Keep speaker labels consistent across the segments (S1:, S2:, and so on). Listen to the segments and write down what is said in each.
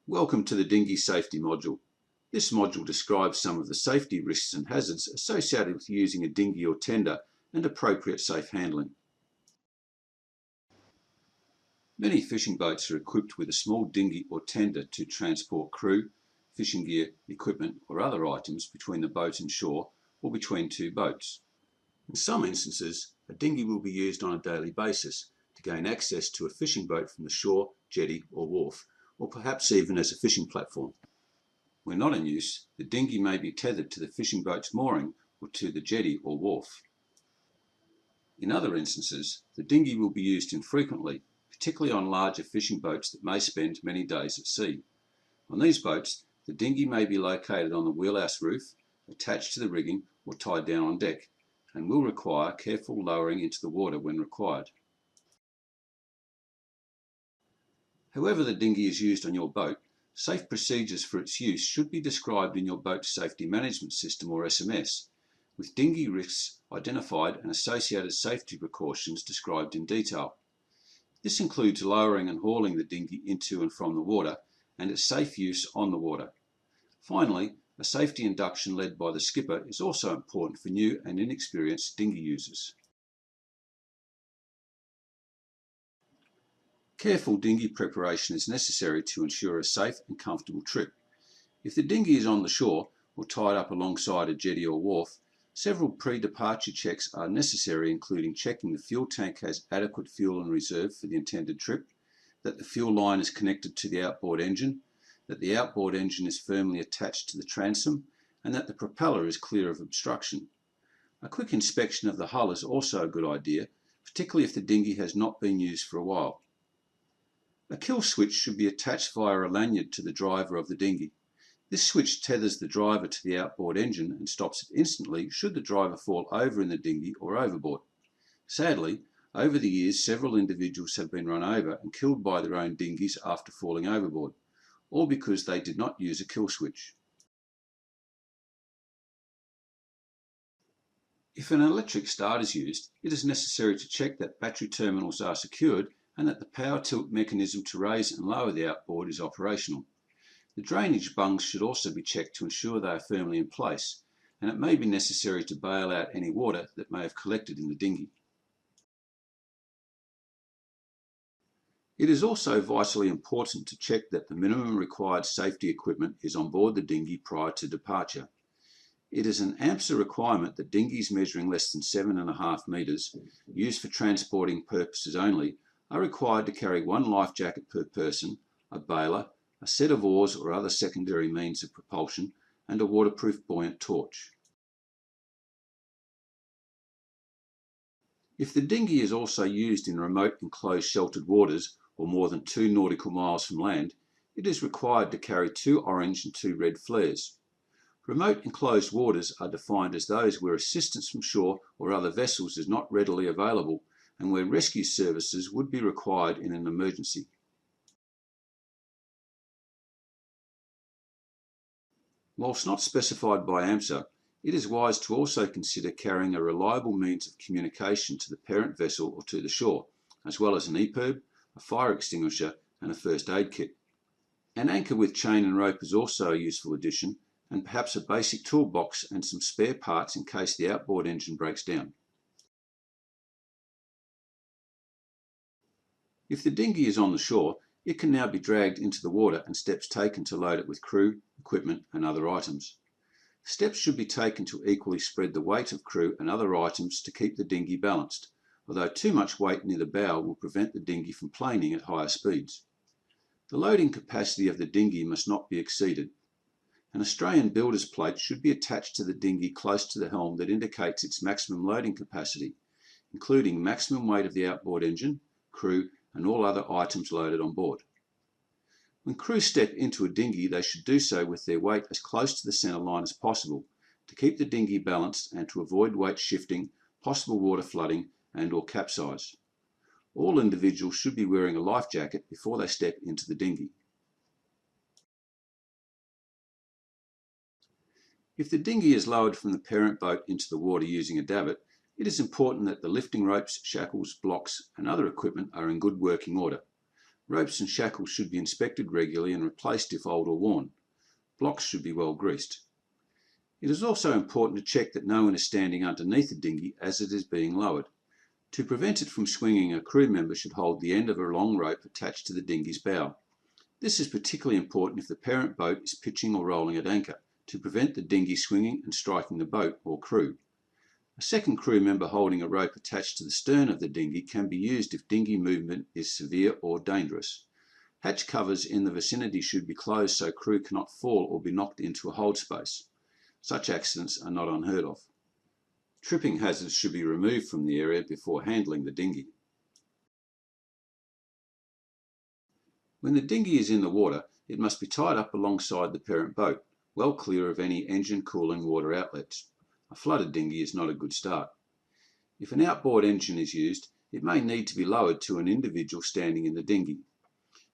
S1: Welcome to the Dinghy Safety module. This module describes some of the safety risks and hazards associated with using a dinghy or tender and appropriate safe handling. Many fishing boats are equipped with a small dinghy or tender to transport crew, fishing gear, equipment or other items between the boat and shore or between two boats. In some instances, a dinghy will be used on a daily basis to gain access to a fishing boat from the shore, jetty or wharf, or perhaps even as a fishing platform. When not in use, the dinghy may be tethered to the fishing boat's mooring or to the jetty or wharf. In other instances, the dinghy will be used infrequently, particularly on larger fishing boats that may spend many days at sea. On these boats, the dinghy may be located on the wheelhouse roof, attached to the rigging or tied down on deck, and will require careful lowering into the water when required. However the dinghy is used on your boat, safe procedures for its use should be described in your boat's safety management system or SMS, with dinghy risks identified and associated safety precautions described in detail. This includes lowering and hauling the dinghy into and from the water and its safe use on the water. Finally, a safety induction led by the skipper is also important for new and inexperienced dinghy users. Careful dinghy preparation is necessary to ensure a safe and comfortable trip. If the dinghy is on the shore or tied up alongside a jetty or wharf, several pre-departure checks are necessary, including checking the fuel tank has adequate fuel in reserve for the intended trip, that the fuel line is connected to the outboard engine, that the outboard engine is firmly attached to the transom, and that the propeller is clear of obstruction. A quick inspection of the hull is also a good idea, particularly if the dinghy has not been used for a while. A kill switch should be attached via a lanyard to the driver of the dinghy. This switch tethers the driver to the outboard engine and stops it instantly should the driver fall over in the dinghy or overboard. Sadly, over the years several individuals have been run over and killed by their own dinghies after falling overboard, all because they did not use a kill switch. If an electric start is used, it is necessary to check that battery terminals are secured and that the power tilt mechanism to raise and lower the outboard is operational. The drainage bungs should also be checked to ensure they are firmly in place, and it may be necessary to bail out any water that may have collected in the dinghy. It is also vitally important to check that the minimum required safety equipment is on board the dinghy prior to departure. It is an AMSA requirement that dinghies measuring less than 7.5 metres, used for transporting purposes only, are required to carry one life jacket per person, a bailer, a set of oars or other secondary means of propulsion, and a waterproof buoyant torch. If the dinghy is also used in remote enclosed sheltered waters or more than 2 nautical miles from land, it is required to carry 2 orange and 2 red flares. Remote enclosed waters are defined as those where assistance from shore or other vessels is not readily available and where rescue services would be required in an emergency. Whilst not specified by AMSA, it is wise to also consider carrying a reliable means of communication to the parent vessel or to the shore, as well as an EPIRB, a fire extinguisher and a first aid kit. An anchor with chain and rope is also a useful addition, and perhaps a basic toolbox and some spare parts in case the outboard engine breaks down. If the dinghy is on the shore, it can now be dragged into the water and steps taken to load it with crew, equipment and other items. Steps should be taken to equally spread the weight of crew and other items to keep the dinghy balanced, although too much weight near the bow will prevent the dinghy from planing at higher speeds. The loading capacity of the dinghy must not be exceeded. An Australian builder's plate should be attached to the dinghy close to the helm that indicates its maximum loading capacity, including maximum weight of the outboard engine, crew and all other items loaded on board. When crew step into a dinghy, they should do so with their weight as close to the centre line as possible to keep the dinghy balanced and to avoid weight shifting, possible water flooding and or capsize. All individuals should be wearing a life jacket before they step into the dinghy. If the dinghy is lowered from the parent boat into the water using a davit, it is important that the lifting ropes, shackles, blocks and other equipment are in good working order. Ropes and shackles should be inspected regularly and replaced if old or worn. Blocks should be well greased. It is also important to check that no one is standing underneath the dinghy as it is being lowered. To prevent it from swinging, a crew member should hold the end of a long rope attached to the dinghy's bow. This is particularly important if the parent boat is pitching or rolling at anchor, to prevent the dinghy swinging and striking the boat or crew. A second crew member holding a rope attached to the stern of the dinghy can be used if dinghy movement is severe or dangerous. Hatch covers in the vicinity should be closed so crew cannot fall or be knocked into a hold space. Such accidents are not unheard of. Tripping hazards should be removed from the area before handling the dinghy. When the dinghy is in the water, it must be tied up alongside the parent boat, well clear of any engine cooling water outlets. A flooded dinghy is not a good start. If an outboard engine is used, it may need to be lowered to an individual standing in the dinghy.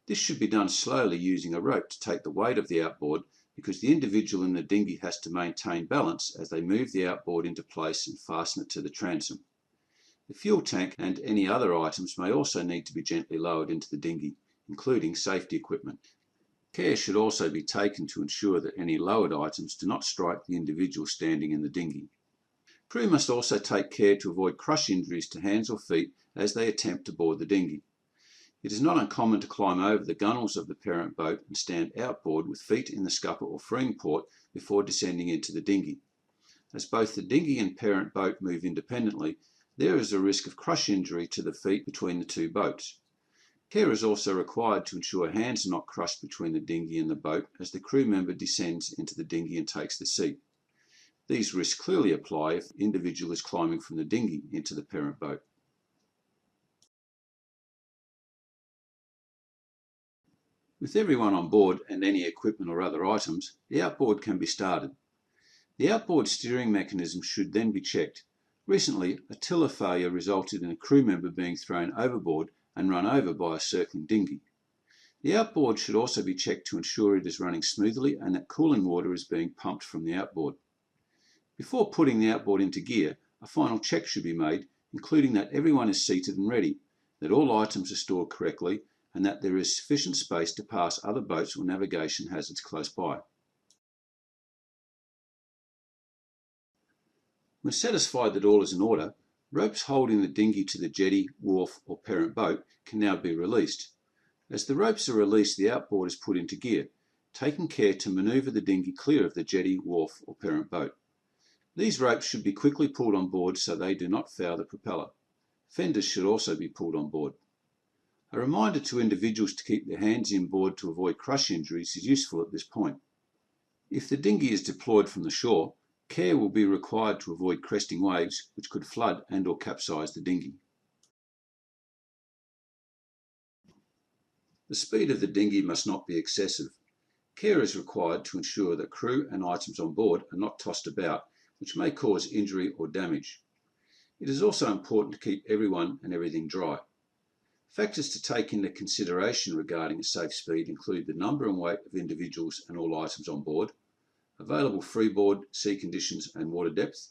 S1: This should be done slowly using a rope to take the weight of the outboard, because the individual in the dinghy has to maintain balance as they move the outboard into place and fasten it to the transom. The fuel tank and any other items may also need to be gently lowered into the dinghy, including safety equipment. Care should also be taken to ensure that any lowered items do not strike the individual standing in the dinghy. Crew must also take care to avoid crush injuries to hands or feet as they attempt to board the dinghy. It is not uncommon to climb over the gunwales of the parent boat and stand outboard with feet in the scupper or freeing port before descending into the dinghy. As both the dinghy and parent boat move independently, there is a risk of crush injury to the feet between the two boats. Care is also required to ensure hands are not crushed between the dinghy and the boat as the crew member descends into the dinghy and takes the seat. These risks clearly apply if the individual is climbing from the dinghy into the parent boat. With everyone on board and any equipment or other items, the outboard can be started. The outboard steering mechanism should then be checked. Recently, a tiller failure resulted in a crew member being thrown overboard and run over by a circling dinghy. The outboard should also be checked to ensure it is running smoothly and that cooling water is being pumped from the outboard. Before putting the outboard into gear, a final check should be made, including that everyone is seated and ready, that all items are stored correctly, and that there is sufficient space to pass other boats or navigation hazards close by. When satisfied that all is in order, ropes holding the dinghy to the jetty, wharf or parent boat can now be released. As the ropes are released, the outboard is put into gear, taking care to manoeuvre the dinghy clear of the jetty, wharf or parent boat. These ropes should be quickly pulled on board so they do not foul the propeller. Fenders should also be pulled on board. A reminder to individuals to keep their hands inboard to avoid crush injuries is useful at this point. If the dinghy is deployed from the shore, care will be required to avoid cresting waves which could flood and or capsize the dinghy. The speed of the dinghy must not be excessive. Care is required to ensure that crew and items on board are not tossed about, which may cause injury or damage. It is also important to keep everyone and everything dry. Factors to take into consideration regarding a safe speed include the number and weight of individuals and all items on board, available freeboard, sea conditions and water depth,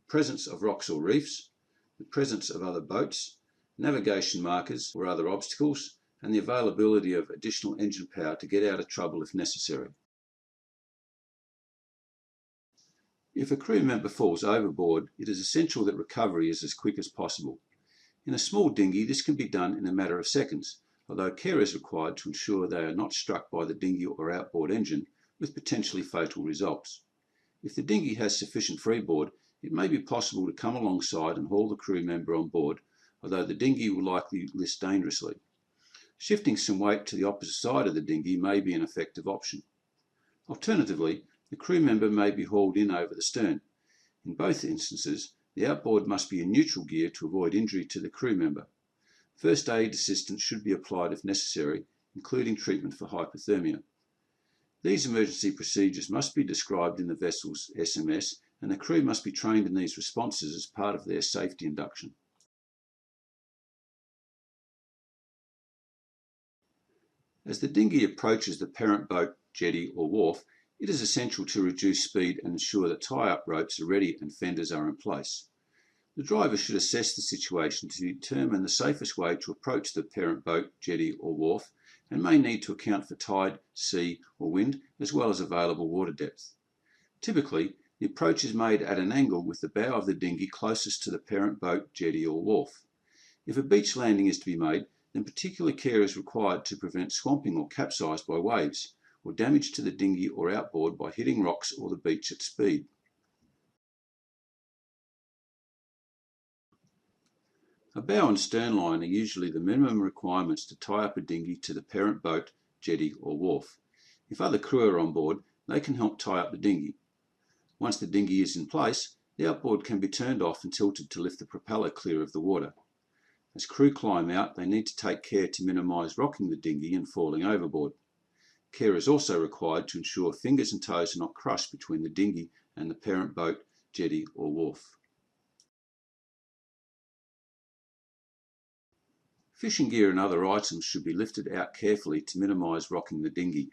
S1: presence of rocks or reefs, the presence of other boats, navigation markers or other obstacles, and the availability of additional engine power to get out of trouble if necessary. If a crew member falls overboard, it is essential that recovery is as quick as possible. In a small dinghy, this can be done in a matter of seconds, although care is required to ensure they are not struck by the dinghy or outboard engine with potentially fatal results. If the dinghy has sufficient freeboard, it may be possible to come alongside and haul the crew member on board, although the dinghy will likely list dangerously. Shifting some weight to the opposite side of the dinghy may be an effective option. Alternatively, the crew member may be hauled in over the stern. In both instances, the outboard must be in neutral gear to avoid injury to the crew member. First aid assistance should be applied if necessary, including treatment for hypothermia. These emergency procedures must be described in the vessel's SMS, and the crew must be trained in these responses as part of their safety induction. As the dinghy approaches the parent boat, jetty or wharf, it is essential to reduce speed and ensure that tie-up ropes are ready and fenders are in place. The driver should assess the situation to determine the safest way to approach the parent boat, jetty or wharf, and may need to account for tide, sea or wind, as well as available water depth. Typically, the approach is made at an angle with the bow of the dinghy closest to the parent boat, jetty or wharf. If a beach landing is to be made, then particular care is required to prevent swamping or capsize by waves, or damage to the dinghy or outboard by hitting rocks or the beach at speed. A bow and stern line are usually the minimum requirements to tie up a dinghy to the parent boat, jetty or wharf. If other crew are on board, they can help tie up the dinghy. Once the dinghy is in place, the outboard can be turned off and tilted to lift the propeller clear of the water. As crew climb out, they need to take care to minimise rocking the dinghy and falling overboard. Care is also required to ensure fingers and toes are not crushed between the dinghy and the parent boat, jetty or wharf. Fishing gear and other items should be lifted out carefully to minimise rocking the dinghy.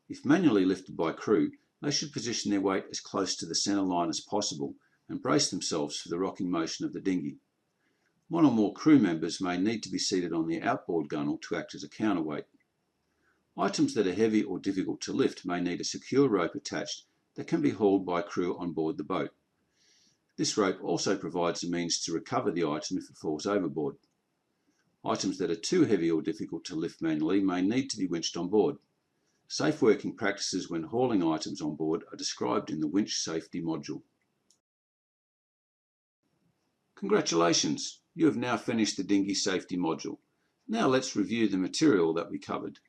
S1: If manually lifted by crew, they should position their weight as close to the centre line as possible and brace themselves for the rocking motion of the dinghy. One or more crew members may need to be seated on the outboard gunwale to act as a counterweight. Items that are heavy or difficult to lift may need a secure rope attached that can be hauled by crew on board the boat. This rope also provides a means to recover the item if it falls overboard. Items that are too heavy or difficult to lift manually may need to be winched on board. Safe working practices when hauling items on board are described in the winch safety module. Congratulations! You have now finished the dinghy safety module. Now let's review the material that we covered.